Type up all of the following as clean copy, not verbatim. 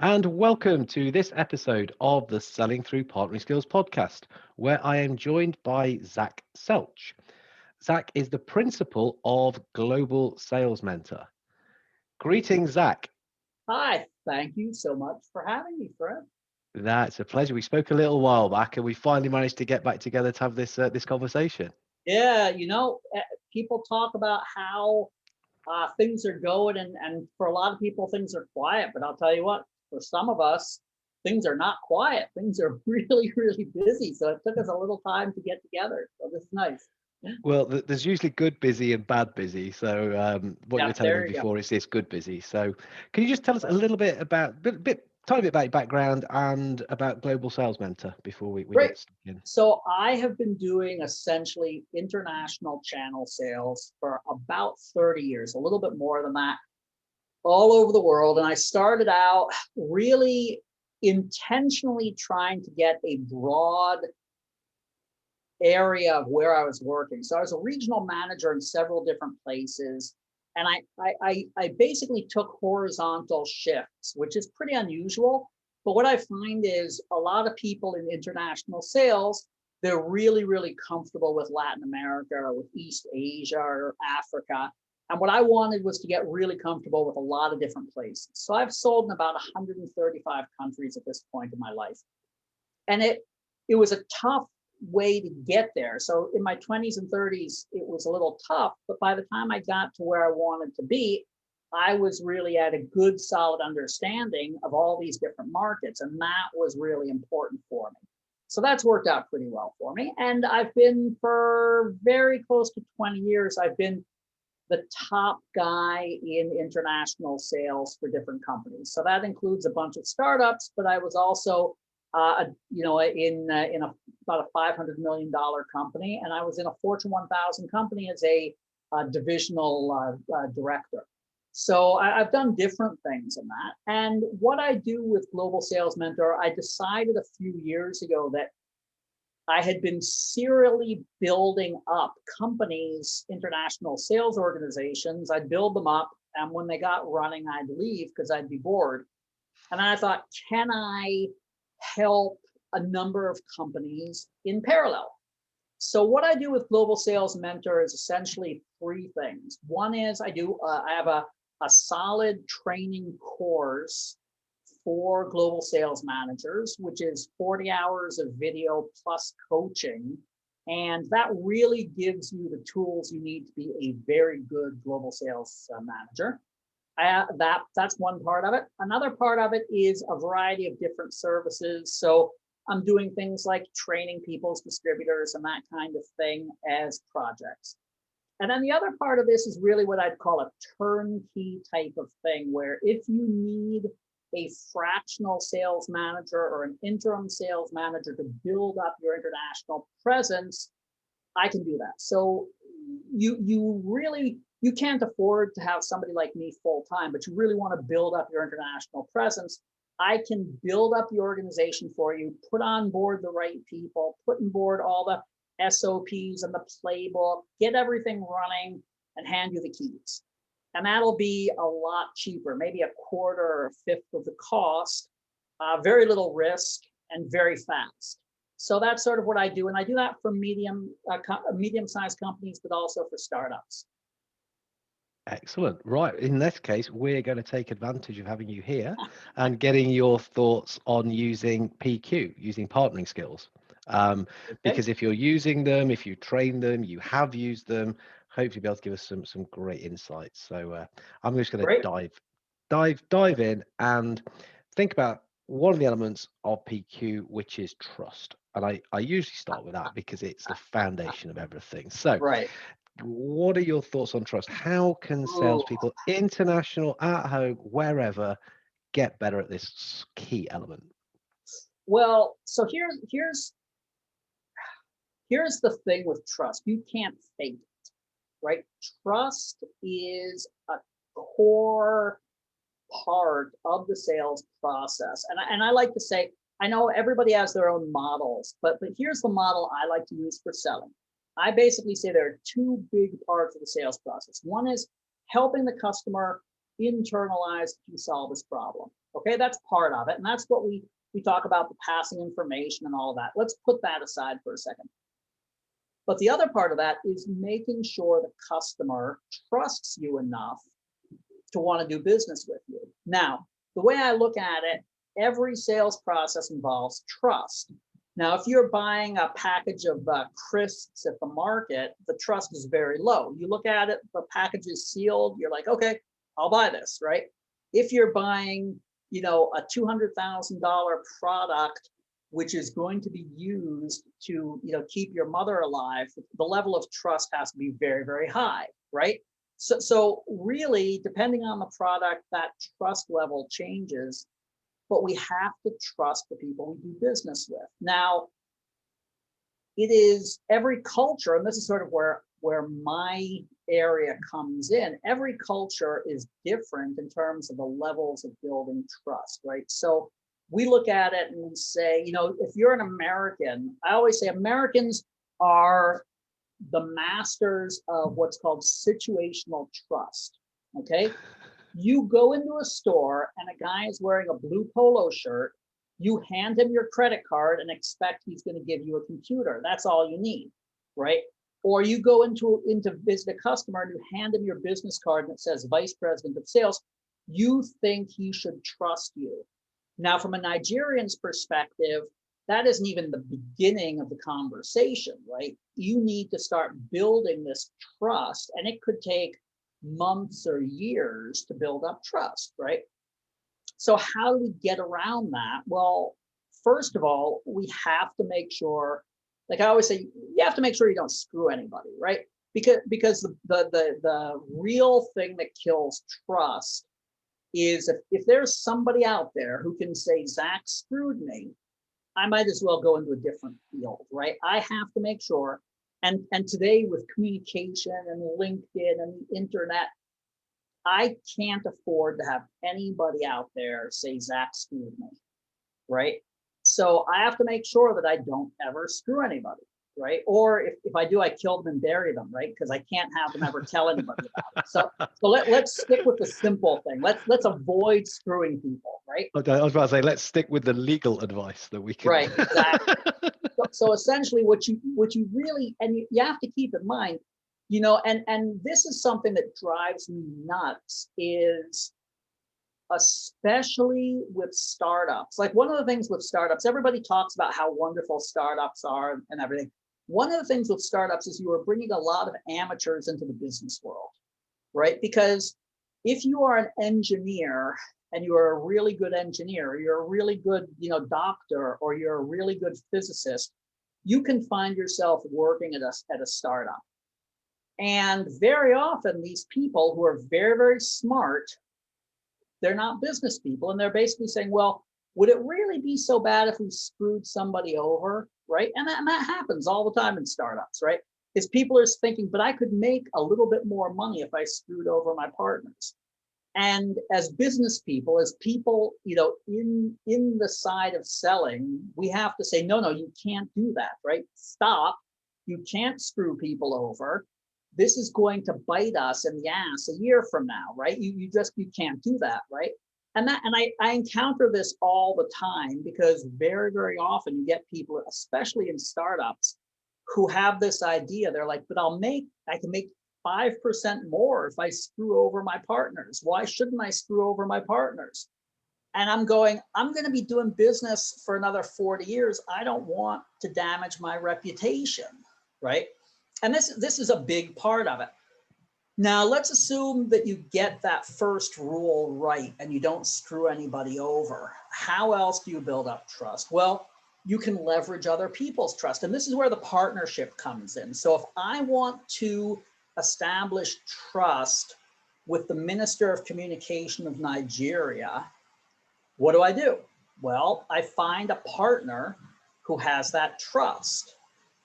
and welcome to this episode of the Selling Through Partnering Skills podcast, where I am joined by Zach Selch. Zach is the principal of Global Sales Mentor. Greetings, Zach. Hi, thank you so much for having me, Fred. That's a pleasure. We spoke a little while back, and we finally managed to get back together to have this conversation. Yeah, people talk about how things are going, and for a lot of people, things are quiet. But I'll tell you what, for some of us, things are not quiet. Things are really, really busy. So it took us a little time to get together. So this is nice. Well, there's usually good busy and bad busy. So what you Yeah, were telling me there you go. before is this good busy. So can you just tell us a little bit about, tiny bit about your background and about Global Sales Mentor before we Great. get stuck in? So I have been doing essentially international channel sales for about 30 years, a little bit more than that, all over the world. And I started out really intentionally trying to get a broad area of where I was working. So I was a regional manager in several different places. And I basically took horizontal shifts, which is pretty unusual. But what I find is a lot of people in international sales, they're really, really comfortable with Latin America or with East Asia or Africa. And what I wanted was to get really comfortable with a lot of different places. So I've sold in about 135 countries at this point in my life. And it was a tough way to get there. So in my 20s and 30s, it was a little tough. But by the time I got to where I wanted to be, I was really at a good, solid understanding of all these different markets. And that was really important for me. So that's worked out pretty well for me. And I've been for very close to 20 years, I've been the top guy in international sales for different companies. So that includes a bunch of startups, but I was also in about a $500 million company, and I was in a Fortune 1000 company as a divisional director. So I've done different things in that. And what I do with Global Sales Mentor, I decided a few years ago that I had been serially building up companies, international sales organizations. I'd build them up, and when they got running, I'd leave because I'd be bored. And then I thought, can I help a number of companies in parallel? So what I do with Global Sales Mentor is essentially three things. One is I have a solid training course for global sales managers, which is 40 hours of video plus coaching. And that really gives you the tools you need to be a very good global sales manager. That's one part of it. Another part of it is a variety of different services. So I'm doing things like training people's distributors and that kind of thing as projects. And then the other part of this is really what I'd call a turnkey type of thing, where if you need a fractional sales manager or an interim sales manager to build up your international presence, I can do that. So you can't afford to have somebody like me full time, but you really want to build up your international presence. I can build up the organization for you, put on board the right people, put on board all the SOPs and the playbook, get everything running, and hand you the keys. And that'll be a lot cheaper, maybe a quarter or a fifth of the cost, very little risk, and very fast. So that's sort of what I do. And I do that for medium-sized companies, but also for startups. Excellent. Right. In this case, we're going to take advantage of having you here and getting your thoughts on using PQ, using partnering skills. Okay. Because if you're using them, if you train them, you have used them, hopefully be able to give us some great insights. So I'm just going to dive in and think about one of the elements of PQ, which is trust. And I usually start with that because it's the foundation of everything. So Right. what are your thoughts on trust? How can Ooh. salespeople, international, at home, wherever, get better at this key element? Well, so here's the thing with trust. You can't fake it, right? Trust is a core part of the sales process. And I like to say, I know everybody has their own models, but here's the model I like to use for selling. I basically say there are two big parts of the sales process. One is helping the customer internalize to solve this problem. Okay, that's part of it. And that's what we talk about, the passing information and all of that. Let's put that aside for a second. But the other part of that is making sure the customer trusts you enough to want to do business with you. Now, the way I look at it, every sales process involves trust. Now, if you're buying a package of crisps at the market, the trust is very low. You look at it, the package is sealed, you're like, okay, I'll buy this, right? If you're buying, a $200,000 product, which is going to be used to, keep your mother alive, the level of trust has to be very, very high, right? So really, depending on the product, that trust level changes, but we have to trust the people we do business with. Now, it is every culture, and this is sort of where my area comes in. Every culture is different in terms of the levels of building trust, right? So we look at it and say, if you're an American, I always say Americans are the masters of what's called situational trust, okay? You go into a store and a guy is wearing a blue polo shirt, you hand him your credit card and expect he's going to give you a computer. That's all you need, right? Or you go into visit a customer and you hand him your business card and it says Vice President of Sales. You think he should trust you. Now, from a Nigerian's perspective, that isn't even the beginning of the conversation, right? You need to start building this trust, and it could take months or years to build up trust, right? So how do we get around that? Well, first of all, we have to make sure, like I always say, you have to make sure you don't screw anybody, right? Because the real thing that kills trust is if there's somebody out there who can say, Zach screwed me, I might as well go into a different field, right? I have to make sure, and today with communication and LinkedIn and the internet, I can't afford to have anybody out there say Zach screwed me, right? So I have to make sure that I don't ever screw anybody, right? Or if I do, I kill them and bury them, right? Because I can't have them ever tell anybody about it. So let's stick with the simple thing. Let's avoid screwing people, right? I was about to say, let's stick with the legal advice that we can. Right, exactly. So essentially, what you really, and you have to keep in mind, and this is something that drives me nuts, is especially with startups. Like, one of the things with startups, everybody talks about how wonderful startups are and everything. One of the things with startups is you are bringing a lot of amateurs into the business world, right? Because if you are an engineer and you are a really good engineer, or you're a really good, doctor, or you're a really good physicist, you can find yourself working at a startup. And very often these people who are very, very smart, they're not business people. And they're basically saying, well, would it really be so bad if we screwed somebody over, right? And that happens all the time in startups, right? Is people are thinking, but I could make a little bit more money if I screwed over my partners. And as business people, as people, in the side of selling, we have to say, no, you can't do that, right? Stop. You can't screw people over. This is going to bite us in the ass a year from now, right? You can't do that, right? And I encounter this all the time, because very, very often you get people, especially in startups, who have this idea. They're like, but I can make 5% more if I screw over my partners. Why shouldn't I screw over my partners? And I'm going to be doing business for another 40 years. I don't want to damage my reputation, right? And this is a big part of it. Now, let's assume that you get that first rule right and you don't screw anybody over. How else do you build up trust? Well, you can leverage other people's trust. And this is where the partnership comes in. So if I want to establish trust with the Minister of Communication of Nigeria, what do? Well, I find a partner who has that trust,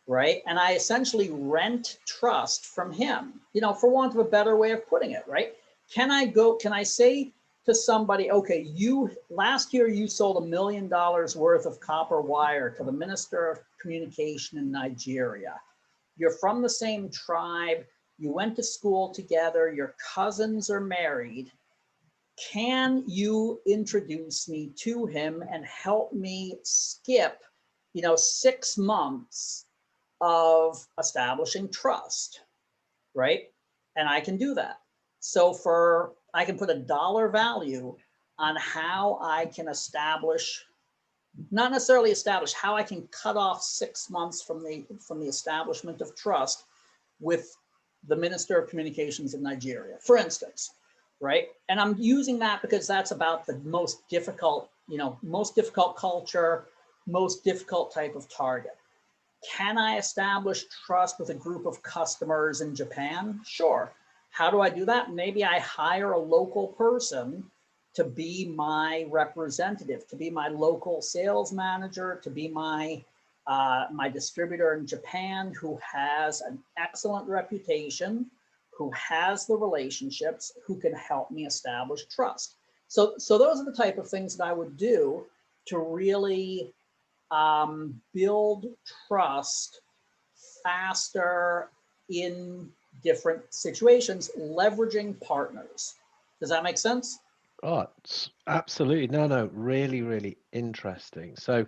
right? And I essentially rent trust from him, for want of a better way of putting it, right? Can I say to somebody, okay, last year you sold $1 million worth of copper wire to the Minister of Communication in Nigeria. You're from the same tribe. You went to school together. Your cousins are married. can you introduce me to him and help me skip, 6 months of establishing trust, right? And I can do that. So I can put a dollar value on how I can establish, not necessarily establish, how I can cut off 6 months from the establishment of trust with the Minister of Communications in Nigeria, for instance, right? And I'm using that because that's about the most difficult, most difficult culture, most difficult type of target. Can I establish trust with a group of customers in Japan? Sure. How do I do that? Maybe I hire a local person to be my representative, to be my local sales manager, to be my distributor in Japan, who has an excellent reputation, who has the relationships, who can help me establish trust. So those are the type of things that I would do to really build trust faster in different situations, leveraging partners. Does that make sense? Oh, absolutely. No, really, really interesting. So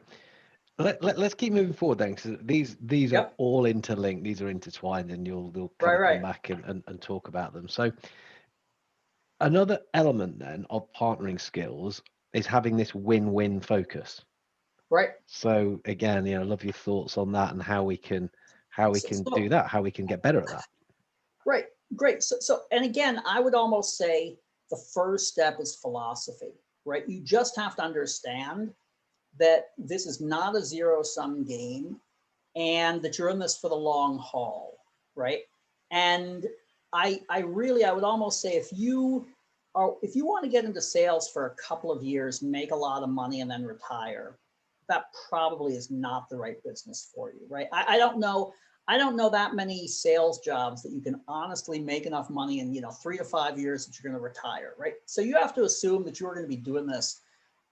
let's keep moving forward then, because these are Yep. all interlinked, these are intertwined, and you'll kind of come Right. back and talk about them. So another element then of partnering skills is having this win-win focus. Right. So again, love your thoughts on that and how we can do So that, how we can get better at that. right. Great. So, and again, I would almost say the first step is philosophy, right? You just have to understand that this is not a zero-sum game and that you're in this for the long haul, right? And I would almost say if you want to get into sales for a couple of years, make a lot of money, and then retire, that probably is not the right business for you, right? I don't know. I don't know that many sales jobs that you can honestly make enough money in, 3 to 5 years that you're going to retire, right? So you have to assume that you're going to be doing this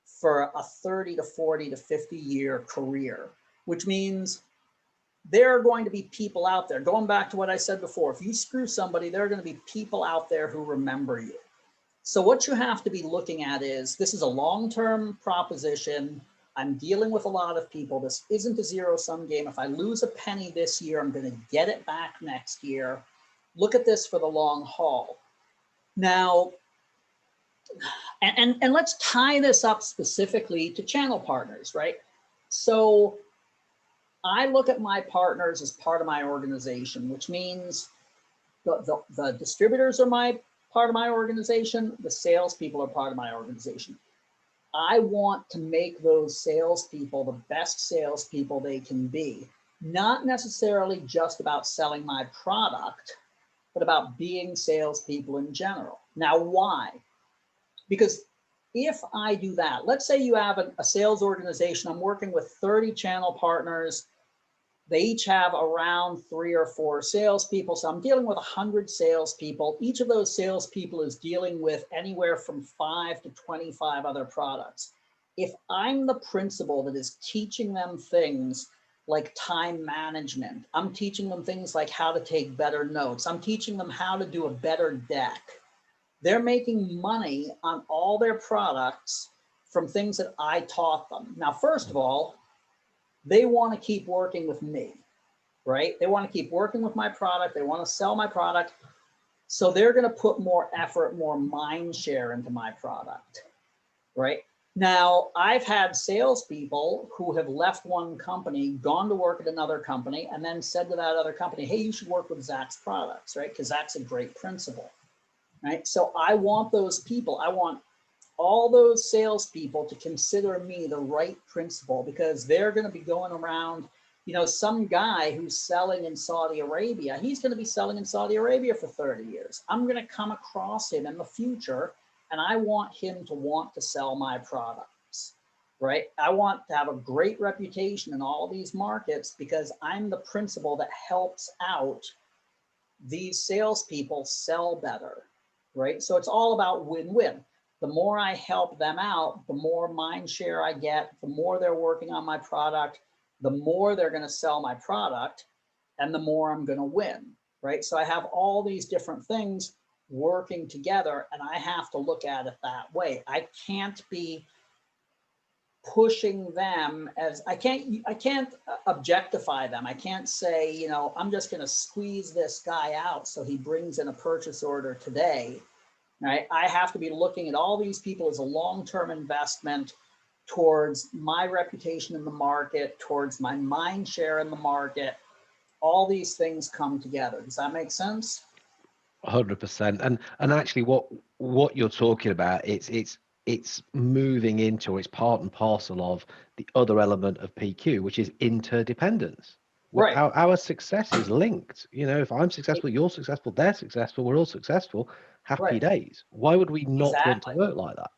for a 30 to 40 to 50 year career, which means there are going to be people out there. Going back to what I said before, if you screw somebody, there are going to be people out there who remember you. So what you have to be looking at is, this is a long-term proposition. I'm dealing with a lot of people. This isn't a zero-sum game. If I lose a penny this year, I'm going to get it back next year. Look at this for the long haul. Now, and let's tie this up specifically to channel partners, right? So I look at my partners as part of my organization, which means the distributors are part of my organization. The salespeople are part of my organization. I want to make those salespeople the best salespeople they can be, not necessarily just about selling my product, but about being salespeople in general. Now, why? Because if I do that, let's say you have a sales organization, I'm working with 30 channel partners. They each have around 3 or 4 salespeople. So I'm dealing with 100 salespeople. Each of those salespeople is dealing with anywhere from 5 to 25 other products. If I'm the principal that is teaching them things like time management, I'm teaching them things like how to take better notes, I'm teaching them how to do a better deck. They're making money on all their products from things that I taught them. Now, first of all, they want to keep working with me, right? They want to keep working with my product. They want to sell my product. So they're going to put more effort, more mind share into my product, right? Now, I've had salespeople who have left one company, gone to work at another company, and then said to that other company, hey, you should work with Zach's products, right? Because Zach's a great principal, right? So I want those people. I want all those salespeople to consider me the right principal, because they're going to be going around, some guy who's selling in Saudi Arabia, he's going to be selling in Saudi Arabia for 30 years. I'm going to come across him in the future, and I want him to want to sell my products, right? I want to have a great reputation in all these markets because I'm the principal that helps out these salespeople sell better, right? So it's all about win-win. The more I help them out, the more mind share I get, the more they're working on my product, the more they're going to sell my product, and the more I'm going to win, right? So I have all these different things. working together, and I have to look at it that way. I can't be pushing them as I can't objectify them. I can't say, you know, I'm just going to squeeze this guy out so he brings in a purchase order today. Right? I have to be looking at all these people as a long-term investment towards my reputation in the market, towards my mind share in the market. All these things come together. Does that make sense? 100%. And actually, what you're talking about, it's moving into, it's part and parcel of the other element of PQ, which is interdependence. Right. Our success is linked. You know, if I'm successful, you're successful, they're successful, we're all successful. Happy Right. days. Why would we not want to Exactly. work like that?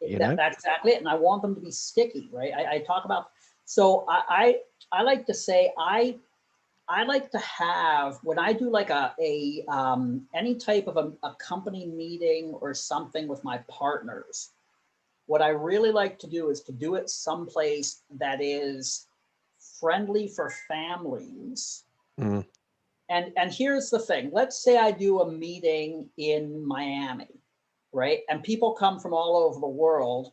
You know? That's exactly it. And I want them to be sticky, right? I talk about, so I like to say, I like to have, when I do like any type of a company meeting or something with my partners, what I really like to do is to do it someplace that is friendly for families. Mm. And here's the thing. Let's say I do a meeting in Miami, right? And people come from all over the world,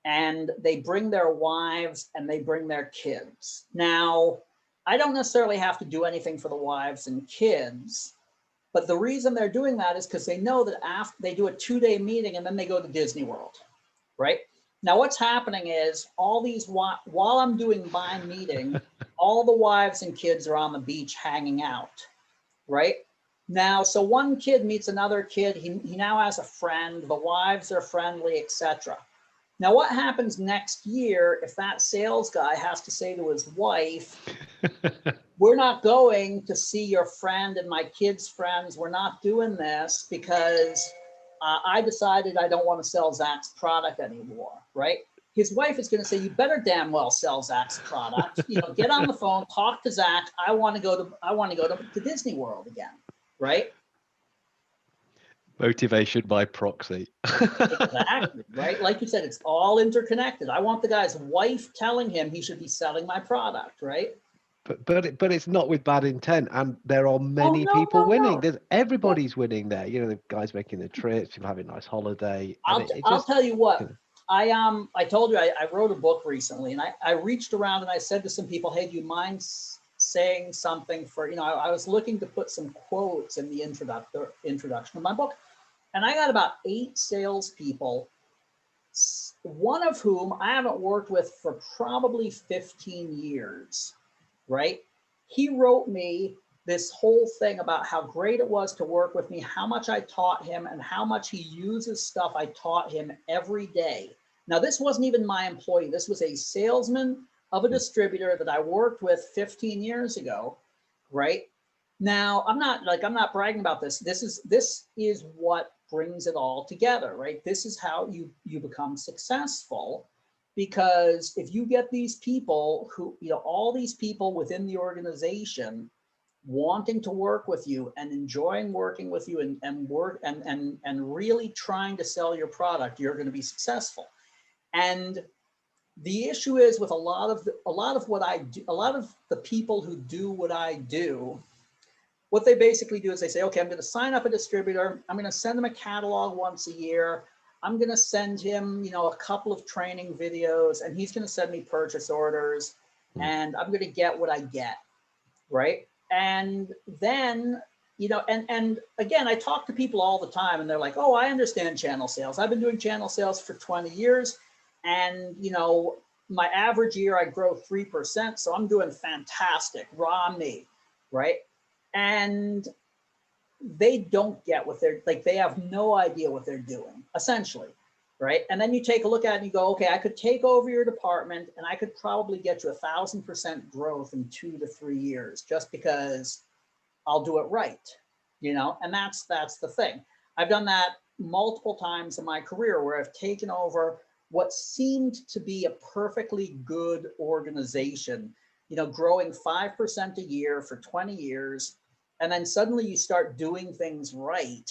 and they bring their wives and they bring their kids. Now, I don't necessarily have to do anything for the wives and kids, but the reason they're doing that is because they know that after they do a 2-day meeting and then they go to Disney World, right? Now, what's happening is while I'm doing my meeting, all the wives and kids are on the beach hanging out, right? Now, so one kid meets another kid. He now has a friend. The wives are friendly, etc. Now, what happens next year if that sales guy has to say to his wife, we're not going to see your friend and my kids' friends. We're not doing this because I decided I don't want to sell Zach's product anymore, right? His wife is going to say, you better damn well sell Zach's product. You know, get on the phone, talk to Zach. I want to go to Disney World again, right? Motivation by proxy. Exactly, right? Like you said, it's all interconnected. I want the guy's wife telling him he should be selling my product, right? But it's not with bad intent, and there are Oh, many no, people no, winning. no. There's Yep. everybody's winning there. You know, the guys making the trips, people having a nice holiday, and it I'll just, tell you you what. know, I told you I wrote a book recently, and I reached around and I said to some people, hey, do you mind saying something for, you know, I was looking to put some quotes in the introduction of my book, and I got about 8 salespeople, one of whom I haven't worked with for probably 15 years, right? He wrote me this whole thing about how great it was to work with me, how much I taught him, and how much he uses stuff I taught him every day. Now, this wasn't even my employee. This was a salesman of a distributor that I worked with 15 years ago, right? Now, I'm not bragging about this. This is what brings it all together, right? This is how you become successful, because if you get these people who, you know, all these people within the organization wanting to work with you and enjoying working with you and really trying to sell your product, you're going to be successful. And the issue is with a lot of what I do, a lot of the people who do what I do, what they basically do is they say, okay, I'm going to sign up a distributor. I'm going to send him a catalog once a year. I'm going to send him, you know, a couple of training videos, and he's going to send me purchase orders, and I'm going to get what I get, right? And then, you know, and again, I talk to people all the time, and they're like, oh, I understand channel sales. I've been doing channel sales for 20 years, and, you know, my average year I grow 3%, so I'm doing fantastic, raw me, right? And they don't get what they're like, they have no idea what they're doing, essentially, right? And then you take a look at it and you go, okay, I could take over your department and I could probably get you 1,000% growth in 2 to 3 years just because I'll do it right, you know? And that's the thing. I've done that multiple times in my career where I've taken over what seemed to be a perfectly good organization, you know, growing 5% a year for 20 years. And then suddenly you start doing things right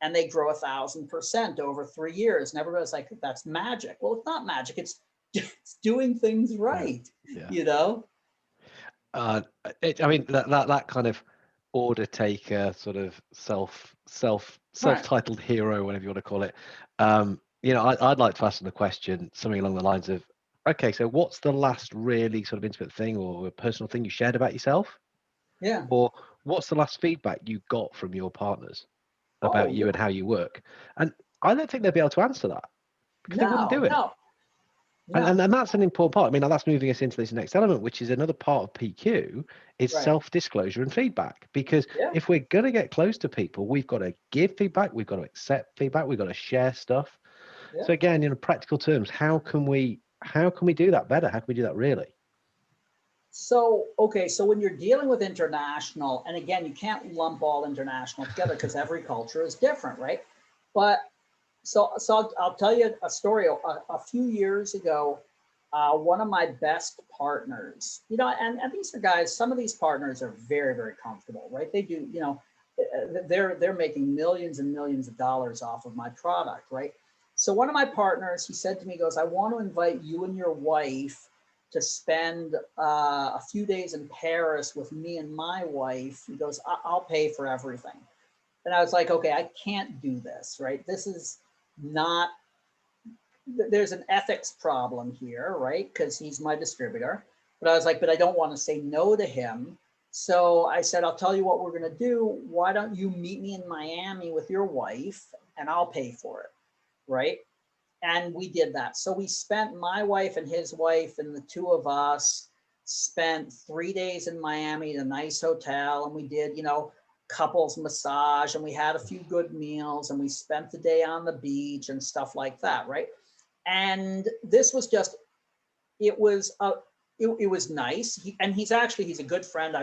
and they grow 1,000% over 3 years. And everybody's like, that's magic. Well, it's not magic. It's doing things right, yeah. you know? I mean, that kind of order taker, sort of Right. self-titled hero, whatever you want to call it. I'd like to ask them the question, something along the lines of, okay, so what's the last really sort of intimate thing or a personal thing you shared about yourself? Yeah. Or what's the last feedback you got from your partners about Oh, you yeah. and how you work? And I don't think they'll be able to answer that because they wouldn't No, do it. no, And, no. and and that's an important part. I mean, that's moving us into this next element, which is another part of PQ, is Right. self-disclosure and feedback. Because Yeah. if we're going to get close to people, we've got to give feedback, we've got to accept feedback, we've got to share stuff. Yeah. So again, in practical terms, how can we do that better? How can we do that really? So, okay, so when you're dealing with international, and again, you can't lump all international together because every culture is different, right? But I'll tell you a story. A few years ago, one of my best partners, and these are guys, some of these partners are very, very comfortable, right? They do, they're making millions and millions of dollars off of my product, right? So one of my partners, he said to me, he goes, I want to invite you and your wife to spend a few days in Paris with me and my wife. He goes, I'll pay for everything. And I was like, okay, I can't do this, right? This is not, there's an ethics problem here, right? Because he's my distributor. But I was like, but I don't want to say no to him. So I said, I'll tell you what we're going to do. Why don't you meet me in Miami with your wife and I'll pay for it, right? And we did that. So we spent, my wife and his wife and the two of us spent 3 days in Miami in a nice hotel, and we did, couples massage, and we had a few good meals, and we spent the day on the beach and stuff like that, right? And this was just, it was it was nice. And he's a good friend.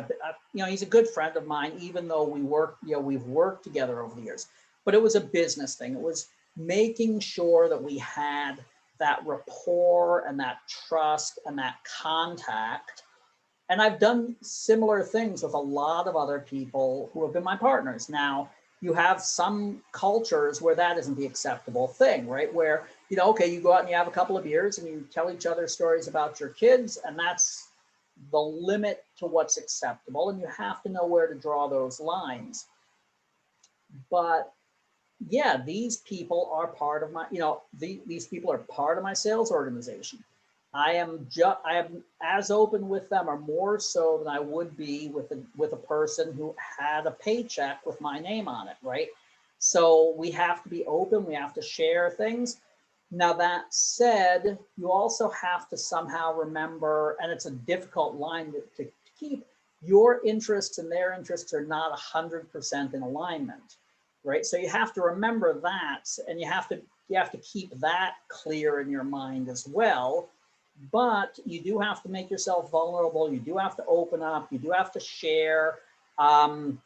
He's a good friend of mine, even though we've worked together over the years. But it was a business thing. It was making sure that we had that rapport and that trust and that contact. And I've done similar things with a lot of other people who have been my partners. Now, you have some cultures where that isn't the acceptable thing, right? Where, okay, you go out and you have a couple of beers and you tell each other stories about your kids, and that's the limit to what's acceptable. And you have to know where to draw those lines. But yeah, these people are part of my, these people are part of my sales organization. I am as open with them, or more so than I would be with a person who had a paycheck with my name on it, right? So we have to be open, we have to share things. Now, that said, you also have to somehow remember, and it's a difficult line to keep, your interests and their interests are not 100% in alignment, right? So you have to remember that, and you have to keep that clear in your mind as well. But you do have to make yourself vulnerable. You do have to open up. You do have to share. Um,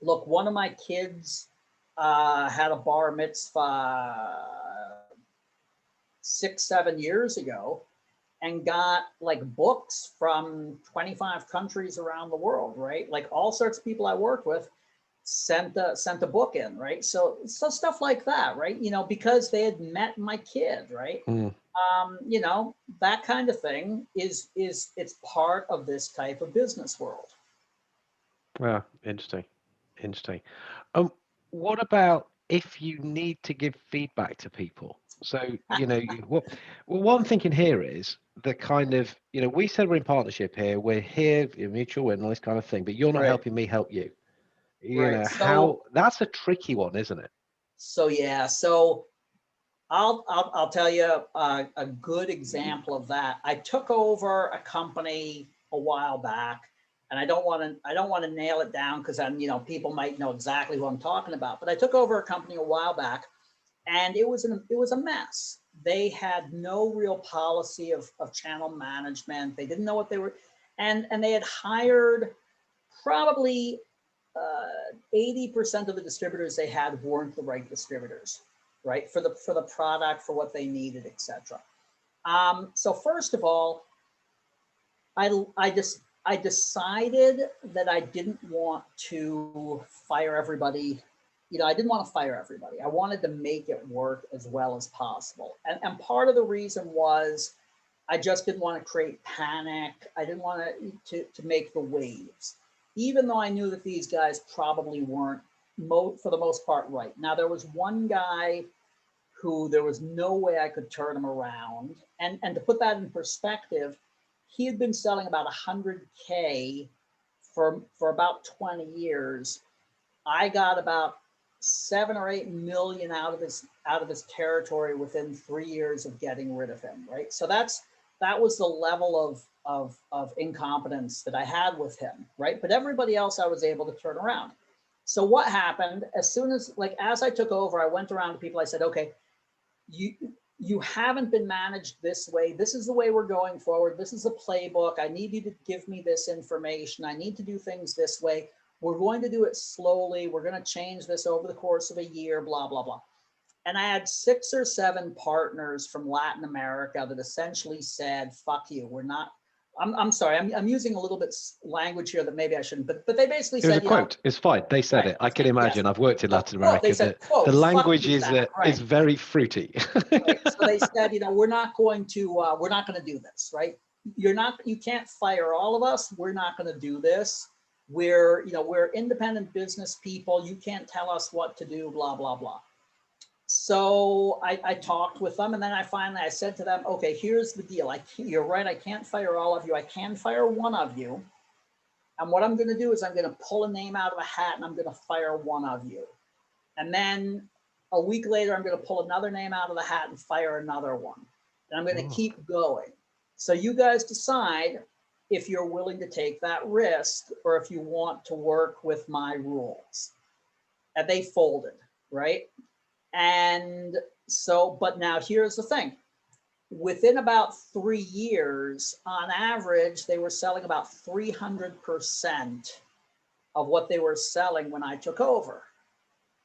Look, one of my kids had a bar mitzvah 6, 7 years ago, and got like books from 25 countries around the world, right? Like all sorts of people I worked with sent a book in, right? So stuff like that, right? Because they had met my kid, right? Mm, That kind of thing it's part of this type of business world. yeah, interesting. Interesting. Um, what about if you need to give feedback to people? So, what I'm thinking here is the kind of, we said we're in partnership here, we're here, mutual win, all this kind of thing, but you're not Right, helping me help you. right. How that's a tricky one, isn't it? Yeah, so I'll tell you a good example of that. I took over a company a while back, and I don't want to nail it down because people might know exactly who I'm talking about. But I took over a company a while back, and it was a mess. They had no real policy of channel management. They didn't know what they were, and they had hired probably 80% of the distributors they had weren't the right distributors, right? For the product, for what they needed, etc. So first of all, I decided that I didn't want to fire everybody. I didn't want to fire everybody. I wanted to make it work as well as possible. And part of the reason was I just didn't want to create panic. I didn't want to make the waves. even though I knew that these guys probably weren't, for the most part, right. Now, there was one guy who there was no way I could turn him around. And to put that in perspective, he had been selling about 100K for about 20 years. I got about 7 or 8 million out of his territory within 3 years of getting rid of him, right? So that was the level of incompetence that I had with him, right? But everybody else I was able to turn around. So what happened, as soon as, like, as I took over, I went around to people, I said, okay, you haven't been managed this way. This is the way we're going forward. This is a playbook. I need you to give me this information. I need to do things this way. We're going to do it slowly. We're going to change this over the course of a year, blah, blah, blah. And I had 6 or 7 partners from Latin America that essentially said, fuck you, we're not, I'm sorry, I'm using a little bit language here that maybe I shouldn't, but they basically said, it was a quote. It's fine. They said it. I can imagine. Yes. I've worked in Latin America. They said, quote, the language is very fruity. Right. So they said, we're not going to do this, right? You can't fire all of us. We're not going to do this. We're independent business people. You can't tell us what to do, blah, blah, blah. So I talked with them, and then I said to them, okay, here's the deal. You're right. I can't fire all of you. I can fire one of you. And what I'm going to do is I'm going to pull a name out of a hat and I'm going to fire one of you. And then a week later, I'm going to pull another name out of the hat and fire another one. And I'm going to keep going. So you guys decide if you're willing to take that risk or if you want to work with my rules. And they folded, right? And so, but now here's the thing. Within about 3 years, on average, they were selling about 300% of what they were selling when I took over,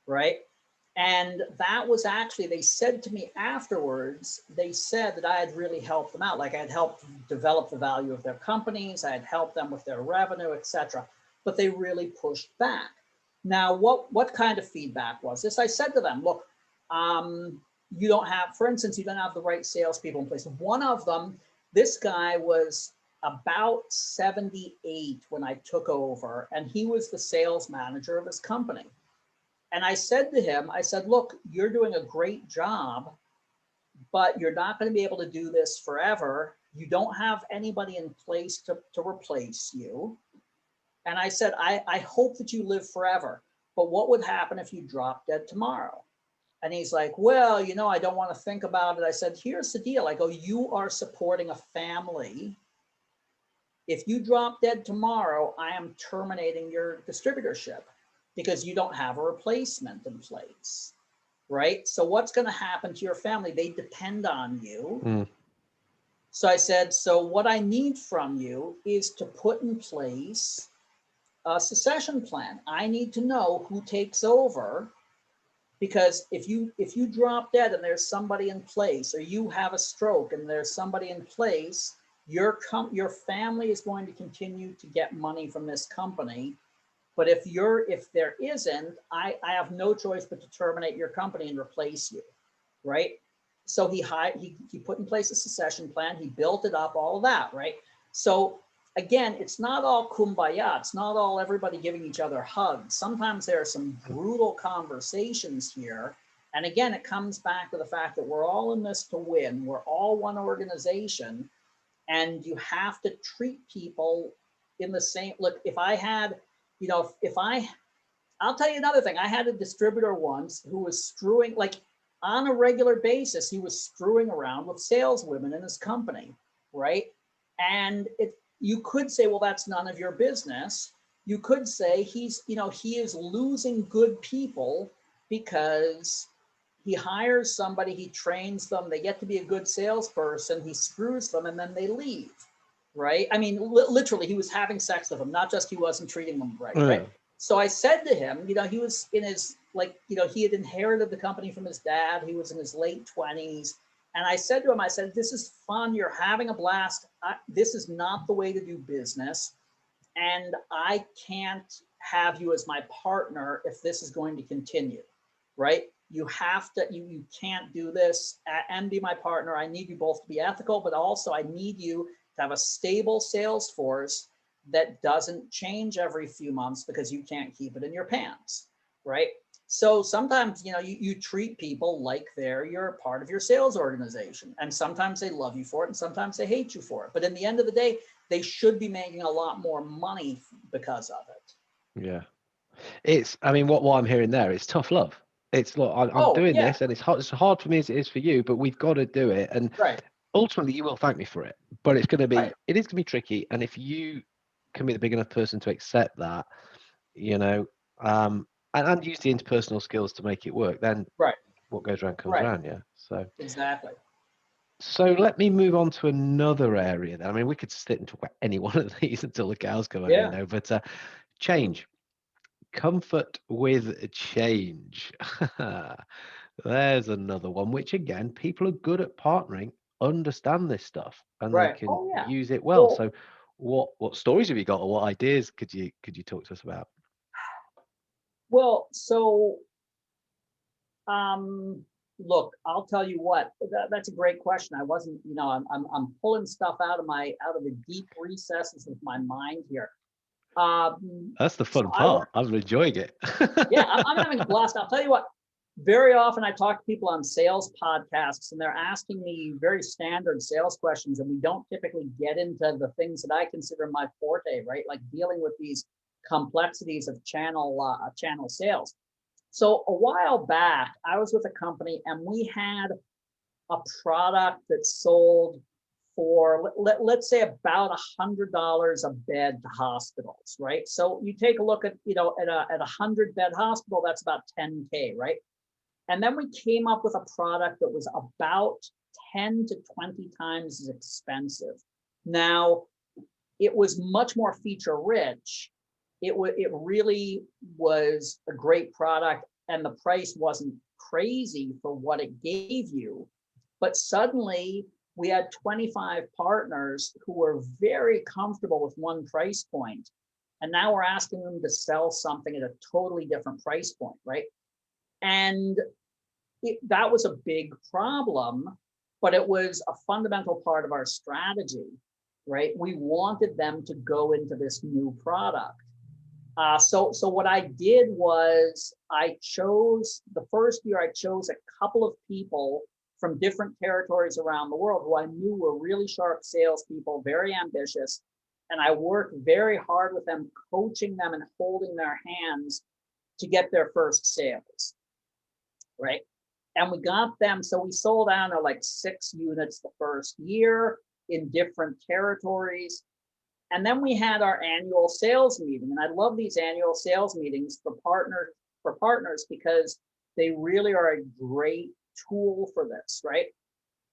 right? And that was actually, they said to me afterwards, they said that I had really helped them out. Like I had helped develop the value of their companies. I had helped them with their revenue, etc. But they really pushed back. Now, what kind of feedback was this? I said to them, look, you don't have, for instance, you don't have the right salespeople in place. One of them, this guy was about 78 when I took over, and he was the sales manager of his company. And I said to him, I said, look, you're doing a great job, but you're not going to be able to do this forever. You don't have anybody in place to replace you. And I said, I hope that you live forever, but what would happen if you dropped dead tomorrow? And he's like, well, I don't want to think about it. I said, here's the deal. I go, you are supporting a family. If you drop dead tomorrow, I am terminating your distributorship because you don't have a replacement in place, right? So what's going to happen to your family? They depend on you. Mm. So I said, so what I need from you is to put in place a succession plan. I need to know who takes over, because if you drop dead and there's somebody in place, or you have a stroke and there's somebody in place, your family is going to continue to get money from this company. But if there isn't, I have no choice but to terminate your company and replace you, right? So he put in place a succession plan. He built it up, all of that, right? So again, it's not all kumbaya. It's not all everybody giving each other hugs. Sometimes there are some brutal conversations here. And again, it comes back to the fact that we're all in this to win. We're all one organization. And you have to treat people in the same, look, if I had, I'll tell you another thing. I had a distributor once who was screwing, like on a regular basis, he was screwing around with saleswomen in his company, right? And you could say, well, that's none of your business. You could say he is losing good people because he hires somebody, he trains them, they get to be a good salesperson, he screws them, and then they leave, right? I mean, literally, he was having sex with them, not just he wasn't treating them right, right? So I said to him, he was in his, he had inherited the company from his dad. He was in his late 20s. And I said to him, I said, this is fun. You're having a blast. This is not the way to do business. And I can't have you as my partner if this is going to continue, right? You have to, you can't do this and be my partner. I need you both to be ethical, but also I need you to have a stable sales force that doesn't change every few months because you can't keep it in your pants, right? So sometimes, you treat people like you're part of your sales organization, and sometimes they love you for it and sometimes they hate you for it. But in the end of the day, they should be making a lot more money because of it. Yeah. I mean, what I'm hearing there, it's tough love. It's look, I'm Oh, doing yeah. this, and it's hard for me as it is for you, but we've got to do it. And Right. ultimately, you will thank me for it. But it is going to be tricky. And if you can be the big enough person to accept that, and use the interpersonal skills to make it work, then Right. what goes around comes Right. around. Yeah. Exactly. So let me move on to another area then. I mean, we could sit and talk about any one of these until the cows come home, Yeah. but change. Comfort with change. There's another one, which again, people are good at partnering, understand this stuff, and they Right. can Oh, yeah. use it well. Well, So what stories have you got, or what ideas could you talk to us about? so Um, look, I'll tell you what. That's a great question. I wasn't, I'm pulling stuff out of the deep recesses of my mind here. That's the So fun I work. part. I'm enjoying it. Yeah, I'm having a blast. I'll tell you what. Very often, I talk to people on sales podcasts, and they're asking me very standard sales questions, and we don't typically get into the things that I consider my forte, right? Like dealing with these complexities of channel sales. So a while back, I was with a company and we had a product that sold for, let's say, about $100 a bed to hospitals, right? So you take a look at, at a 100-bed hospital, that's about 10K, right? And then we came up with a product that was about 10 to 20 times as expensive. Now, it was much more feature rich. It really was a great product, and the price wasn't crazy for what it gave you. But suddenly we had 25 partners who were very comfortable with one price point, and now we're asking them to sell something at a totally different price point, right? And that was a big problem, but it was a fundamental part of our strategy, right? We wanted them to go into this new product. So what I did was the first year I chose a couple of people from different territories around the world who I knew were really sharp salespeople, very ambitious. And I worked very hard with them, coaching them and holding their hands to get their first sales, right? And we got them. So we sold out to like 6 units the first year in different territories. And then we had our annual sales meeting. And I love these annual sales meetings for partners because they really are a great tool for this, right?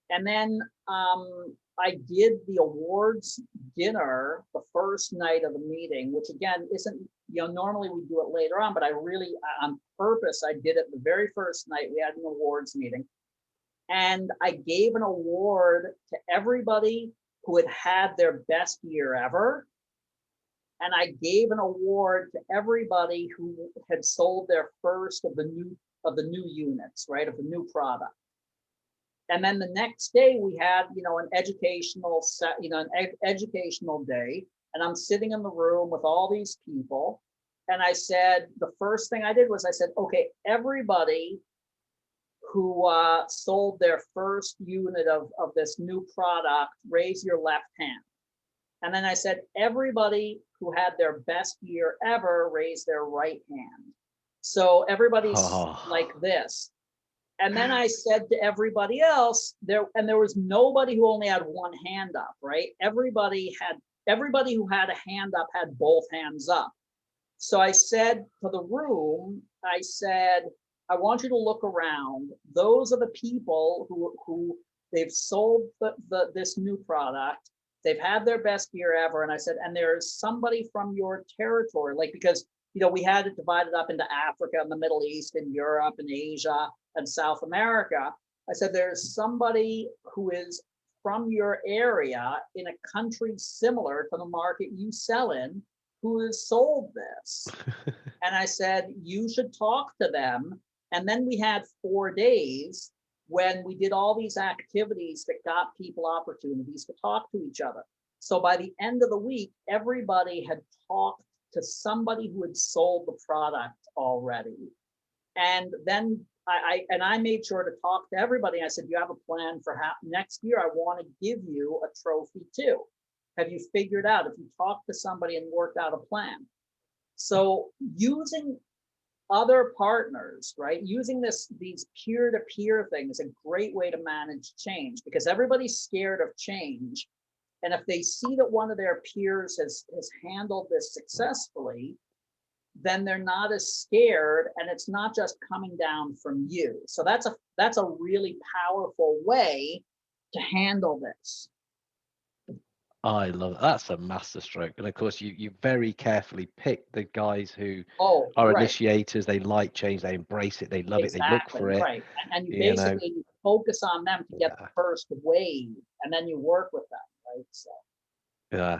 And then I did the awards dinner the first night of the meeting, which again isn't, normally we do it later on, but I really, on purpose, I did it the very first night. We had an awards meeting. And I gave an award to everybody who had had their best year ever. And I gave an award to everybody who had sold their first of the new units, right, of the new product. And then the next day we had, an educational educational day. And I'm sitting in the room with all these people. And I said, the first thing I did was I said, okay, everybody who sold their first unit of this new product, raise your left hand. And then I said, everybody who had their best year ever, raise their right hand. So everybody's like this. And then I said to everybody else, there was nobody who only had one hand up, right? Everybody who had a hand up had both hands up. So I said to the room, I said, I want you to look around. Those are the people who they've sold this new product. They've had their best year ever. And I said, and there's somebody from your territory, like, because, we had it divided up into Africa and the Middle East and Europe and Asia and South America. I said, there's somebody who is from your area in a country similar to the market you sell in who has sold this. And I said, you should talk to them. And then we had 4 days when we did all these activities that got people opportunities to talk to each other. So by the end of the week, everybody had talked to somebody who had sold the product already. And then I made sure to talk to everybody. I said, you have a plan for how next year I want to give you a trophy too. Have you figured out if you talked to somebody and worked out a plan? So using other partners, right? Using these peer-to-peer things is a great way to manage change, because everybody's scared of change. And if they see that one of their peers has handled this successfully, then they're not as scared, and it's not just coming down from you. So that's a really powerful way to handle this. I love it. That's a masterstroke. And of course, you very carefully pick the guys who are Right. initiators. They like change, they embrace it, they love it, they look Exactly, for it. right. And you You know, basically focus on them to get the yeah, first wave, and then you work with them, right? So yeah.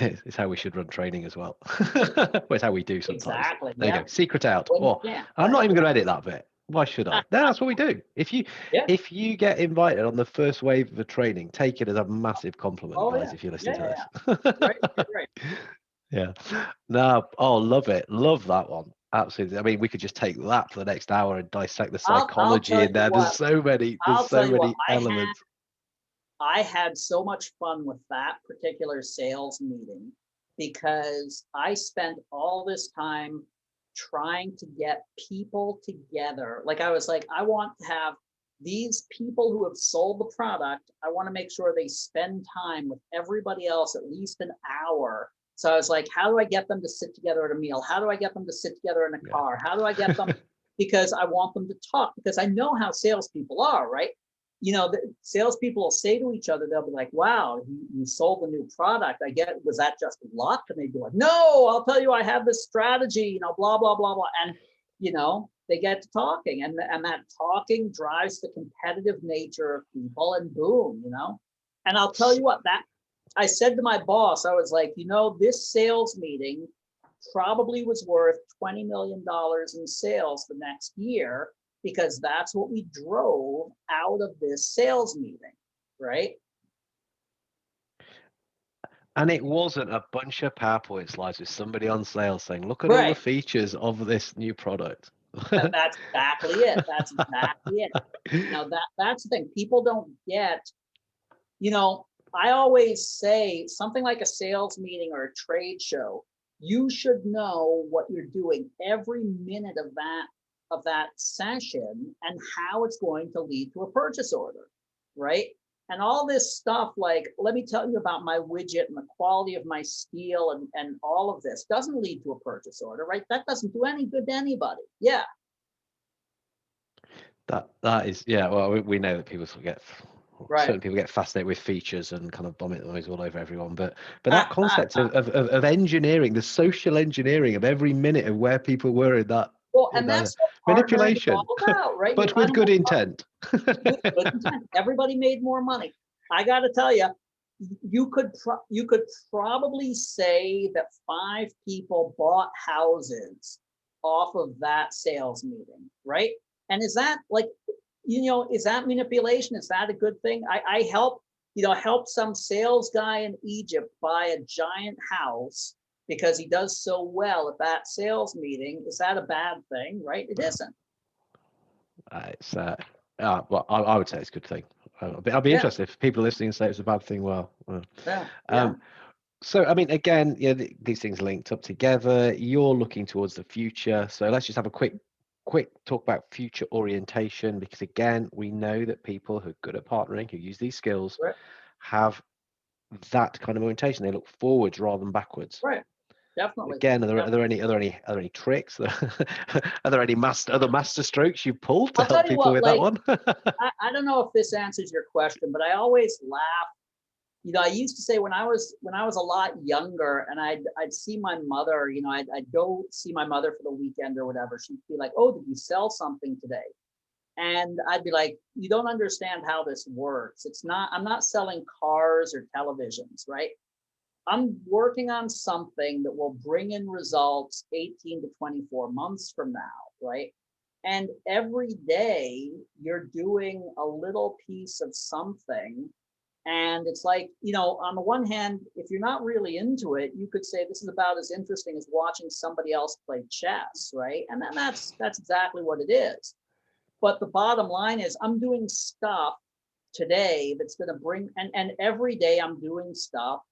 It's how we should run training as well. Well, it's how we do sometimes. exactly, There you yeah. go. Secret out. When you Oh, can, I'm right? not even going to edit that bit. Why should I? No, that's what we do. Yeah. If you get invited on the first wave of a training, take it as a massive compliment, Oh guys. yeah. If you're Yeah, listening yeah, to yeah. Right, this. right, right. Yeah. No. Oh, love it. Love that one. Absolutely. I mean, we could just take that for the next hour and dissect the I'll psychology tell in you there. There's what. so many. There's I'll so tell you what. many elements. I had so much fun with that particular sales meeting, because I spent all this time trying to get people together. Like I was like, I want to have these people who have sold the product, I want to make sure they spend time with everybody else at least an hour. So I was like, how do I get them to sit together at a meal? How do I get them to sit together in a Yeah. car? How do I get them? Because I want them to talk, because I know how salespeople are, right? The salespeople will say to each other, they'll be like, wow, you sold a new product. I get, was that just luck? And they'd be like, no, I'll tell you, I have this strategy, blah, blah, blah, blah. And, they get to talking, and that talking drives the competitive nature of people, and boom, and I'll tell you what, that I said to my boss, I was like, this sales meeting probably was worth $20 million in sales the next year, because that's what we drove out of this sales meeting, right? And it wasn't a bunch of PowerPoint slides with somebody on sales saying, look at all the Right. features of this new product. That's exactly it. That's exactly it. That's the thing. People don't get, I always say something like a sales meeting or a trade show, you should know what you're doing every minute of that session, and how it's going to lead to a purchase order, right? And all this stuff, like, let me tell you about my widget and the quality of my steel, and all of this doesn't lead to a purchase order, right? That doesn't do any good to anybody. Yeah. That is, yeah. Well, we know that people get Right. certain people get fascinated with features and kind of vomit noise all over everyone. But that concept of engineering, the social engineering of every minute of where people were in that Well, and that's what partnering is manipulation, all about, right? but with good intent. With good intent. Everybody made more money. I got to tell you, you could probably say that 5 people bought houses off of that sales meeting, right? And is that like, is that manipulation? Is that a good thing? I helped some sales guy in Egypt buy a giant house because he does so well at that sales meeting. Is that a bad thing? Right? It isn't. It's well, I would say it's a good thing. I'll be Yeah. interested if people listening say it's a bad thing. Well, Yeah. so I mean, again, these things linked up together. You're looking towards the future, so let's just have a quick talk about future orientation, because again, we know that people who are good at partnering, who use these skills, Right. have that kind of orientation. They look forwards rather than backwards. Right. Definitely. Again, are there any tricks? Are there any other master strokes you pulled to I'll tell help you people what, with that like, one? I don't know if this answers your question, but I always laugh. I used to say when I was a lot younger, and I'd see my mother, I'd go see my mother for the weekend or whatever. She'd be like, "Oh, did you sell something today?" And I'd be like, "You don't understand how this works. I'm not selling cars or televisions, right? I'm working on something that will bring in results 18 to 24 months from now, right? And every day you're doing a little piece of something, And it's like, on the one hand, if you're not really into it, you could say this is about as interesting as watching somebody else play chess, right? And then that's exactly what it is. But the bottom line is I'm doing stuff today that's going to bring, and every day I'm doing stuff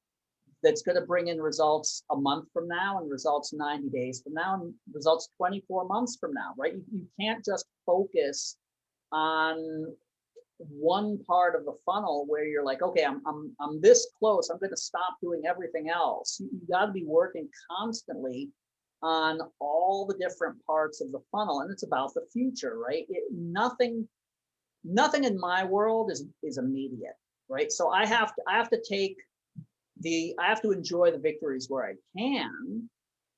that's going to bring in results a month from now, and results 90 days from now, and results 24 months from now, right? You can't just focus on one part of the funnel where you're like, okay, I'm this close, I'm going to stop doing everything else. You got to be working constantly on all the different parts of the funnel, and it's about the future, right? Nothing in my world is immediate, right? So I have to enjoy the victories where I can,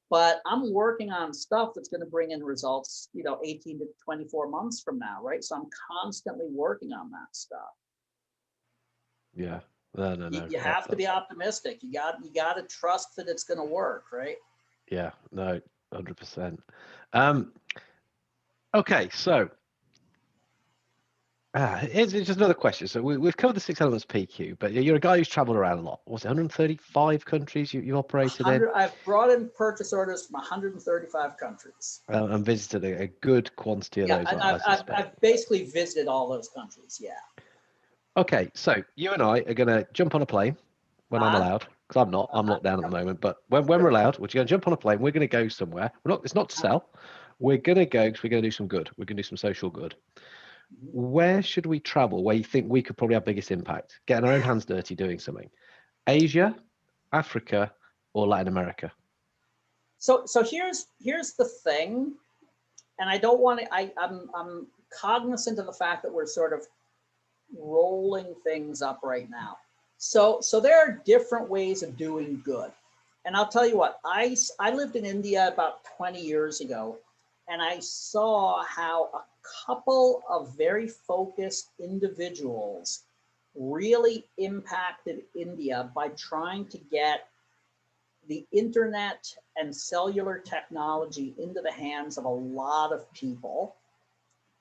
but I'm working on stuff that's going to bring in results, 18 to 24 months from now, right? So I'm constantly working on that stuff. Yeah. No. You have to be optimistic. You got to trust that it's going to work, right? Yeah. No. 100%. Okay. So here's just another question. So we've covered the 6 elements PQ, but you're a guy who's traveled around a lot. Was it 135 countries you operated in? I've brought in purchase orders from 135 countries. And visited a good quantity of those, and I suspect. I've basically visited all those countries, yeah. Okay, so you and I are going to jump on a plane when I'm allowed, because I'm locked down at the moment, but when we're allowed, we're going to jump on a plane, we're going to go somewhere. It's not to sell. We're going to go because we're going to do some good. We're going to do some social good. Where should we travel where you think we could probably have biggest impact? Getting our own hands dirty doing something. Asia, Africa, or Latin America? So here's the thing, and I don't want to. I'm cognizant of the fact that we're sort of rolling things up right now. So there are different ways of doing good, and I'll tell you what. I lived in India about 20 years ago, and I saw how a couple of very focused individuals really impacted India by trying to get the internet and cellular technology into the hands of a lot of people,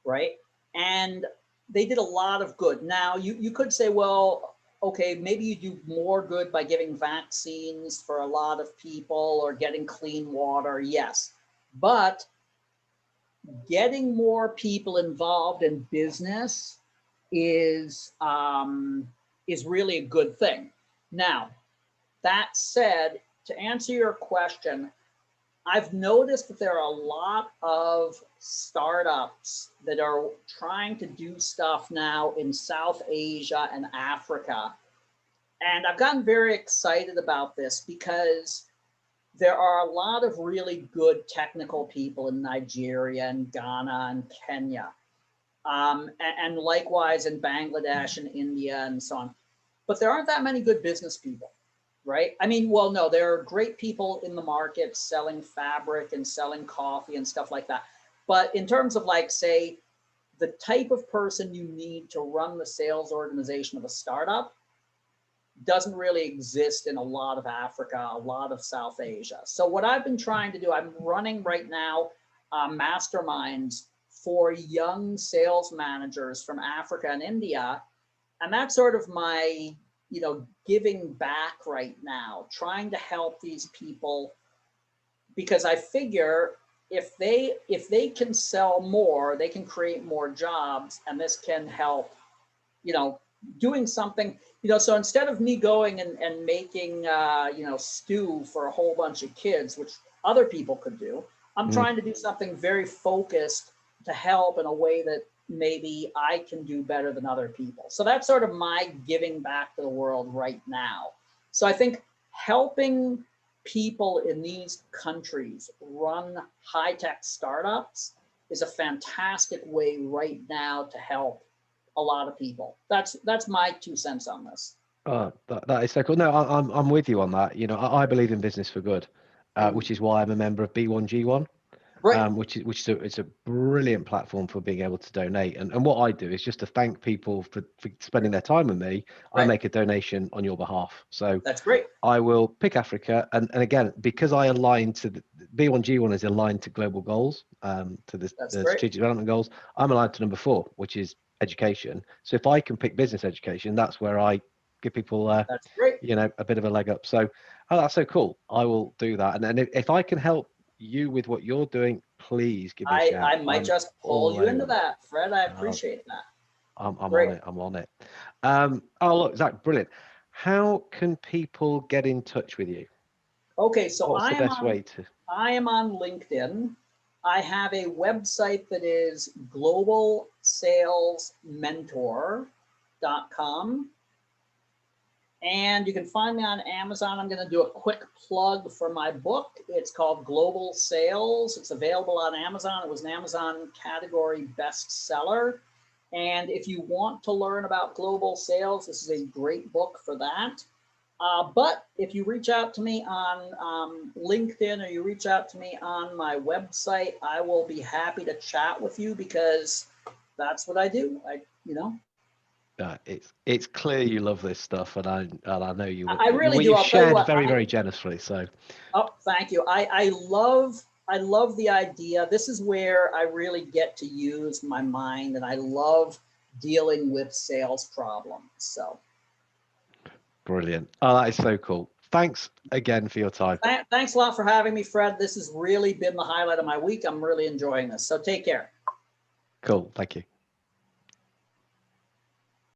right? And they did a lot of good. Now, you could say, well, okay, maybe you do more good by giving vaccines for a lot of people or getting clean water. Yes. But getting more people involved in business is really a good thing. Now, that said, to answer your question, I've noticed that there are a lot of startups that are trying to do stuff now in South Asia and Africa. And I've gotten very excited about this because there are a lot of really good technical people in Nigeria and Ghana and Kenya, and likewise in Bangladesh and India and so on. But there aren't that many good business people. Right? I mean, well, no, there are great people in the market selling fabric and selling coffee and stuff like that. But in terms of, like, say, the type of person you need to run the sales organization of a startup doesn't really exist in a lot of Africa, a lot of South Asia. So what I've been trying to do, I'm running right now masterminds for young sales managers from Africa and India. And that's sort of my giving back right now, trying to help these people, because I figure if they can sell more, they can create more jobs, and this can help, doing something, so instead of me going and making, stew for a whole bunch of kids, which other people could do, I'm trying to do something very focused to help in a way that maybe I can do better than other people. So that's sort of my giving back to the world right now. So I think helping people in these countries run high-tech startups is a fantastic way right now to help a lot of people. That's my 2 cents on this. Oh, that is so cool. No, I'm with you on that. I believe in business for good, which is why I'm a member of B1G1. Right. Which is it's a brilliant platform for being able to donate. And what I do is just to thank people for spending their time with me. Right. I make a donation on your behalf. So that's great. I will pick Africa, and again, because I align to the B1G1 is aligned to global goals, to the strategic development goals. I'm aligned to number 4, which is education. So if I can pick business education, that's where I give people, That's great. you know, a bit of a leg up. So, oh, that's so cool. I will do that. And then if I can help you with what you're doing, please give me a shout. I might I'm just pull all you into over it. that, Fred. I Um, appreciate that. I'm on Great. it. I'm on it. Oh, look, Zach, brilliant. How can people get in touch with you? Okay, so What's the best way to? I am on LinkedIn. I have a website that is globalsalesmentor.com. And you can find me on Amazon. I'm going to do a quick plug for my book. It's called Global Sales. It's available on Amazon. It was an Amazon category bestseller. And if you want to learn about global sales, this is a great book for that. But if you reach out to me on LinkedIn or you reach out to me on my website, I will be happy to chat with you because that's what I do. It's clear you love this stuff, and I know you. I really Well, do. you've I'll tell you shared what. very generously. So, Oh, thank you. I love the idea. This is where I really get to use my mind, and I love dealing with sales problems. So brilliant. Oh, that is so cool. Thanks again for your time. thanks a lot for having me, Fred. This has really been the highlight of my week. I'm really enjoying this. So take care. Cool. Thank you.